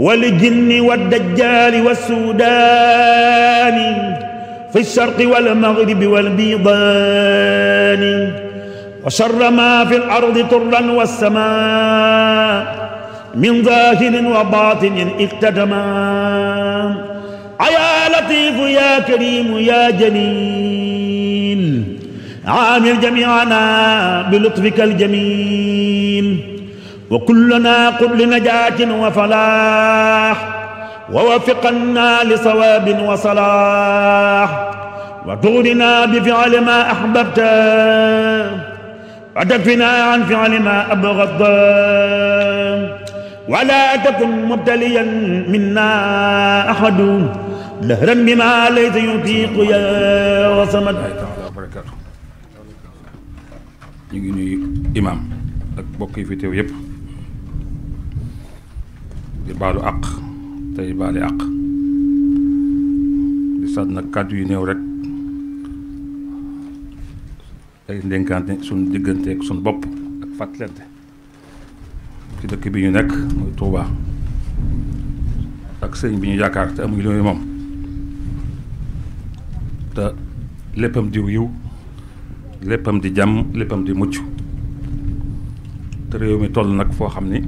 والجن والدجال والسودان في الشرق والمغرب والبيضان وشر ما في الأرض طرا والسماء من ظاهر وباطن اقتدما يا لطيف يا كريم يا جليل عامل جميعنا بلطفك الجميل وكلنا قل لنجاة وفلاح ووفقنا لصواب وصلاح وتغننا بفعل ما أحببت وتكفنا عن فعل ما أبغضت ولا تكن مبتليا منا أحد دهرا بما ليس يطيق يا صمد. ñu ngi nuyu imaam ak mbokk yi fi teew yëpp di baalu àq tey baale àq di sant nag kàddu yu néew rek ay ndénkaante suñu digganteeg suñu bopp ak fàttalante ci dëkk bi ñu nekk muy Touba ak sëriñ bi ñu yaakaar te amuñu loolu moom te léppam di yiw léppam di jàmm léppam di mucc te réew mi toll nag foo xam ni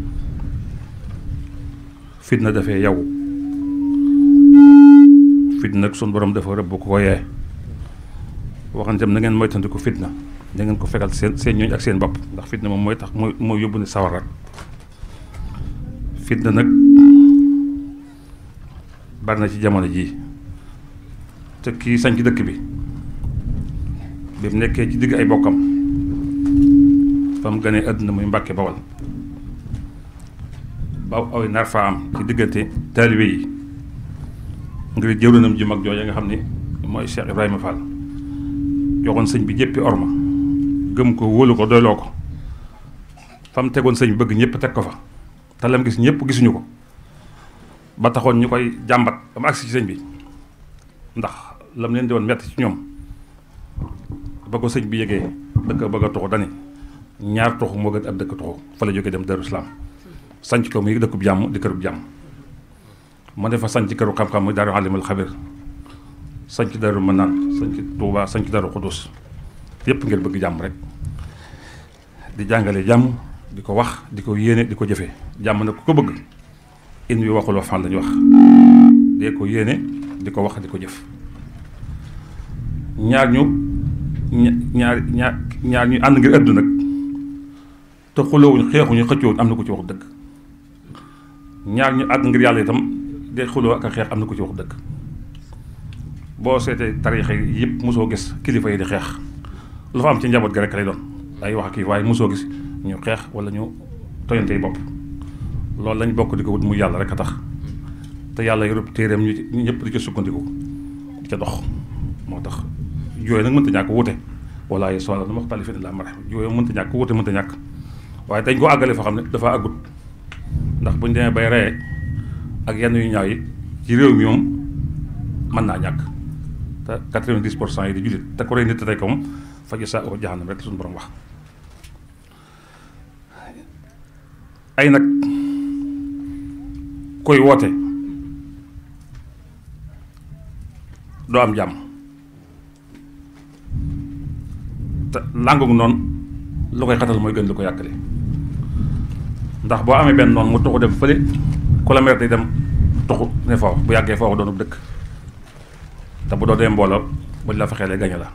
fitna dafee yow fitna nag sun borom dafa rëbb ko yee waxantam na ngeen moytandiku fitna da ngeen ko fegal seen ñooñ ak seen bopp ndax fitna moom mooy tax mooy yóbbu ni sawar rek fitna nag bari na ci jamono jii te kii sañ ci dëkk bi bi mu nekkee ci digg ay bokkam fa mu gënee àdduna muy Mbàkke Bawal ba aw nar fa am ci diggante taalibe yi ngir jëwrinam ji mag jooja nga xam ni mooy Cheikh Ibrahima Fall joxoon sëñ bi jéppi orma gëm ko wóolu ko doyloo ko fa mu tegoon sëñ bi bëgg ñëpp teg ko fa te lam gis ñëpp gisuñu ko ba taxoon ñu koy jàmbat ba mu agsi ci sëñ bi ndax lam leen di woon metti ci ñoom ba ko sëñ bi yëgee dëkk bëgg a tuxu dani ñaar tuxu moo gën ab dëkk tuxu fa la jógee dem Darou Salaam sanc ko muy dëkkub jàmm di kërub jàmm mu ne fa sanc këru xam-xam muy Daaru Alimul Xabir sanc Daaru Manaan sanc Tuuba sanc Daaru Xudus yépp ngir bëgg jàmm rek di jàngale jàmm di ko wax di ko yéene di ko jëfee jàmm nag ku ko bëgg in wi waxuloo fan lañu wax dee ko yéene di ko wax di ko jëf ñaar ñu ànd ngir ëdd nag te xuloowuñ xeexuñu xëccoowuñ am na ko ci wax dëgg ñaar ñu ànd ngir yàlla itam de xuloo ak a xeex am na ko ci wax dëgg boo seetee tariixa yi yëpp mosoo gis kilifa yi di xeex lu fa am ci njaboot gi rek lay doon ay wax ak waaye mosoo gis ñu xeex wala ñu toyante yi bopp loolu lañ bokk di ko wut muy yàlla rek a tax te yàlla yorub téereem ñu ñëpp di ca sukkandiku di ca dox moo tax jooy nag mënta ñàkk wute wala ay soxla nu muxtalifin illaa man rahim jooy mënta ñàkk wute mënta ñàkk waaye dañ ko àggale foo xam ne dafa àggut ndax buñ demee bay reyee ak yenn yu ñaaw yi ci réew mi moom mën naa ñàkk te 90% yi di jullit te ko rey nit tey ko moom fa jazaa'uhu jahannam rek suñu borom wax ay nag koy woote doo am jàmm te làngu noonu lu koy xatal mooy gën lu ko yàkkale ndax boo amee benn noonu mu tuxu dem fële kilomètre day dem tuxu ne foofu bu yàggee foofu doonu dëkk te bu doo dee mbooloo buñ la fexee lay gañe la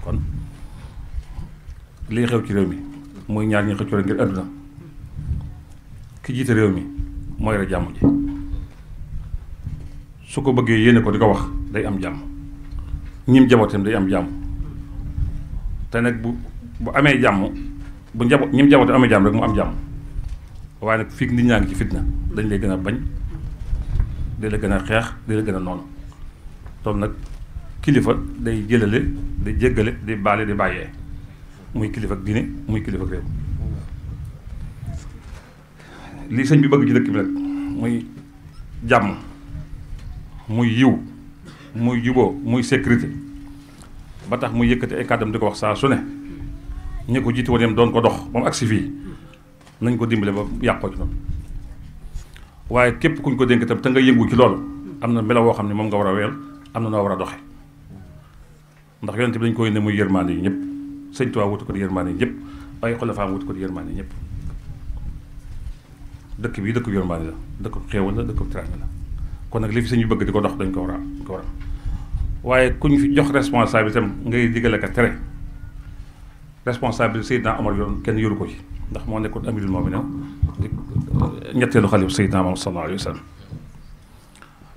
kon lii xew ci réew mi muy ñaar ñi xëccoo ngir àdduna ki jiite réew mi mooy rek jàmm ji su ko bëggee yéene ko di ko wax day am jàmm ñim jabootam day am jàmm te nag bu amee jàmm bu njaboot ñim jaboote amee jàmm rek mu am jàmm waaye nag fii nit ñaa ngi ci fitna dañ lay gën a bañ di la gën a xeex di la gën a noonu tool nag kilifa day jëlale di jéggale di baale di bàyyee muy kilifa ak diine muy kilifa ak réew lii sëñ bi bëgg ci dëkk bi nag muy jàmm muy yiw muy juboo muy sécurité ba tax muy yëkkati ay kàddam di ko wax saa su ne ñi ko jiite woon yam doon ko dox ba mu agsi fii nañ ko dimbale ba yàqoo ci noonu waaye képp kuñ ko dénk itam te nga yëngu ci loolu am na melo woo xam ne moom nga war a weel am na noo war a doxe ndax yonent bi dañ ko yónnee muy yërmaande yi ñëpp sëñ Tuubaa wutu ko di yërmaande yi ñëpp ay xulafaam wutu ko di yërmaande yi ñëpp dëkk bi dëkk yërmaande la dëkk xéewal la dëkk teraanga la kon nag li fi sëñ bi bëgg di ko dox dañ ko war a waaye kuñ fi jox responsabilité tam ngay digale ka tere responsabilité Seydina Omar yoon kenn yoru ko ci ndax moo nekkoon amirul mu'minin ñetteelu xalif Seydina Muhammad sallallahu alayhi wa sallam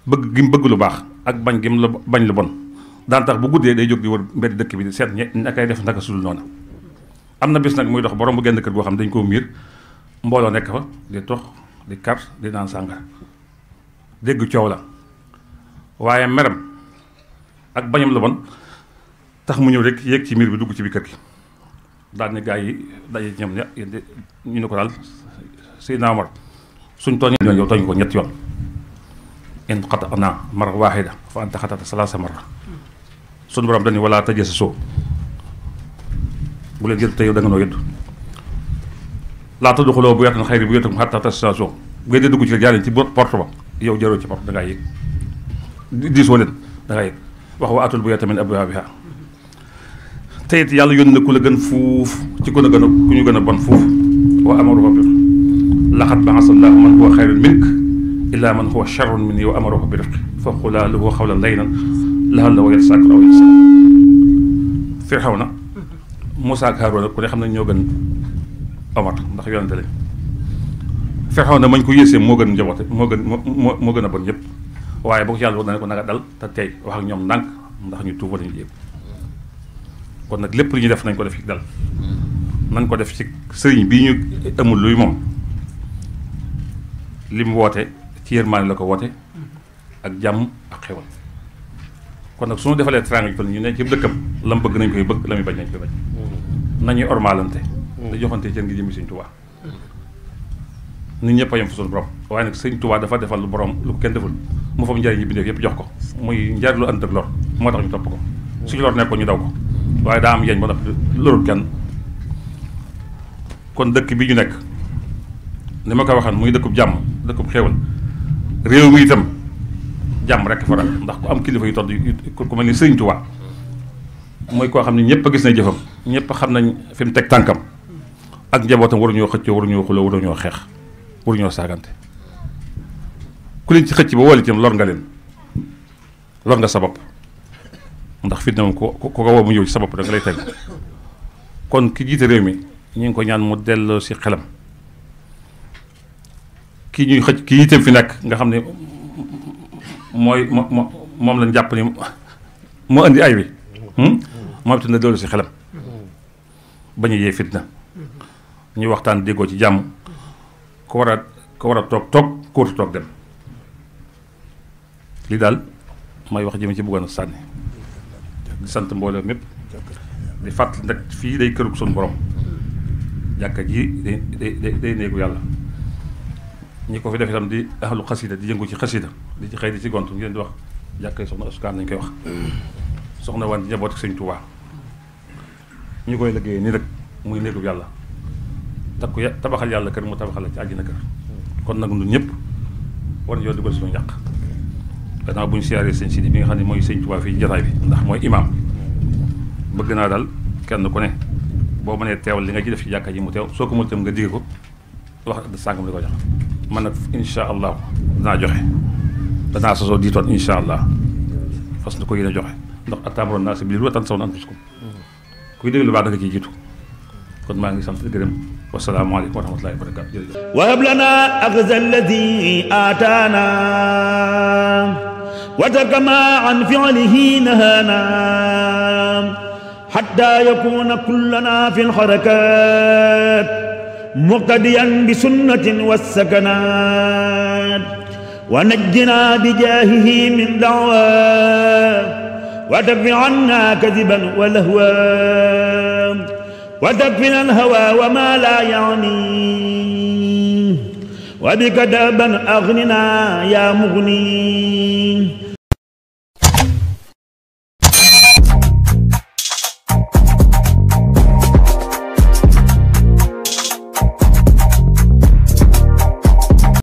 bëgg gi mu bëgg lu baax ak bañ gi mu la bañ lu bon daan tax bu guddee day jóg di wër mbedd dëkk bi di seet nakay def naka sudul noonu am na bis nag muy dox borom bu genn kër goo xam dañ koo miir mbooloo nekk fa di tox di kar di naan sàngara dégg coow la waaye meram ak bañam lu bon tax mu ñëw rek yéeg ci miir bi dugg ci biir kër gi daal ni gaa yi daje ñoom ñu ne ko daal Seydina Omar suñ tooñee yoon yow tooñ ko ñetti yoon in xata'naa marra waahida fa anta xata'ta salaasa marra suñu borom dañu wala tajassasu bu leen yëddu te yow da nga noo yëddu laa tadxuluu buyuutan xayri buyuutikum hattaa tasta'nisuu bu ngeen di dugg ci jaareen ci porte ba yow jaroo ci porte da ngaa yëg diisoo nit da ngaa yëg wax wa atul buyuuta min abwaabihaa te it yàlla yónni na ku la gën fuuf ci ku ñu gën a bon fuuf wa amaruhu bi laqad ba'asa llaahu man huwa xayrun minka illaa man huwa sharrun minni wa amaruhu bi rifqi fa qulaa lahu qawlan layyinan la'allahu yatazakkaru aw yaxsha. Firawna Muusaa ak Haaruuna ku ne xam nañ ñoo gën Omar ndax yonente lañ. Firawna mañ ko yéesee moo gën njaboote moo gën a bon ñëpp waaye boo ko yàlla wax na ne ko nanga dal te tey wax ak ñoom ndànk ndax ñu tuuba lañu jéem. kon nag lépp lu ñu def nañ ko def ci dal nañ ko def ci sëriñ bii ñu amul luy moom li mu woote ci yërmaane la ko woote ak jàmm ak xewal kon nag su ñu defalee teraanga toll ñu ne ci dëkkam la mu bëgg nañ koy bëgg la muy bañ nañ koy bañ nañuy ormaalante da joxante ceen ngi jëmi sëñ Tuubaa nit ñëpp a yem fa suñu borom waaye nag sëñ Tuubaa dafa defal lu borom lu ko kenn deful mu fam njariñ ñi bindeef yëpp jox ko muy njariñ lu ànd ak lor moo tax ñu topp ko suñu lor nekk ko ñu daw ko waaye daa am yeñ ba nag lorul kenn kon dëkk bi ñu nekk ni ma ko waxan muy dëkkub jàmm dëkkub xéewal réew mi itam jàmm rek faral ndax ku am kilifa yu todd ku mel ni Sëriñ Tuubaa mooy koo xam ne ñëpp a gis na jëfam ñëpp xam nañ fi mu teg tànkam ak njabootam waruñoo xëccoo waruñoo xuloo waruñoo xeex waruñoo saagante ku leen ci xëcc ba wool itam lor nga leen lor nga sa bopp ndax fitna moom ko woo mu ñëw ci sa bopp da nga lay teg kon ki jiite réew mi ñu ngi ko ñaan mu delloo si xelam kii ñuy xëcc kii itam fi nekk nga xam ne moom lañ jàpp ni moo indi ay wi moom itam na delloo si xelam bañ a yee fitna ñu waxtaan déggoo ci jàmm ko war a toog ko war a toog dem lii daal may wax jëme ci bëggoon a sànni di sant mbooloo mépp di fàttali nag fii day kërug suñu borom jàkka ji day néegu yàlla ñi ko fi def itam di ahlu xasida di yëngu ci xasida di ci xëy di ci gont ngeen di wax jàkka yi soxna asukaan nañ koy wax soxna wan di njaboot ak sëñ Tuubaa ñu koy liggéeyee nii rek muy néegu yàlla tabaxal yàlla kër mu tabaxal la ci àjjana kër kon nag ñun ñëpp war nañoo dugal suñu njàq gannaaw bu ñu siyaaree sëñ Sidi bi nga xam ne mooy sëñ Tuubaa fii jataay bi ndax mooy imaam bëgg naa daal kenn ku ne boo mënee teewal li nga ci def ci jàkka ji mu teew soo ko mënul tam nga digge ko wax sàngam li ko jox man nag insha allah danaa joxe danaa sosoo diitoon insha allah fas na ko yéen a joxe ndax ataamuroon naa si biir wa tansawna anfusakum kuy dégg lu baax da nga ciy jiitu kon maa ngi sant di gërëm wasalaamaaleykum wa rahmatullahi wa barakatu jërëjëf wahab lana axza alladi aataana وتكما عن فعله نهانا حتى يكون كلنا في الحركات مقتديا بسنة والسكنات ونجنا بجاهه من دعوى وتكفي عنا كذبا ولهوا وتكفنا الهوى وما لا يعني وبك دابا أغننا يا مغني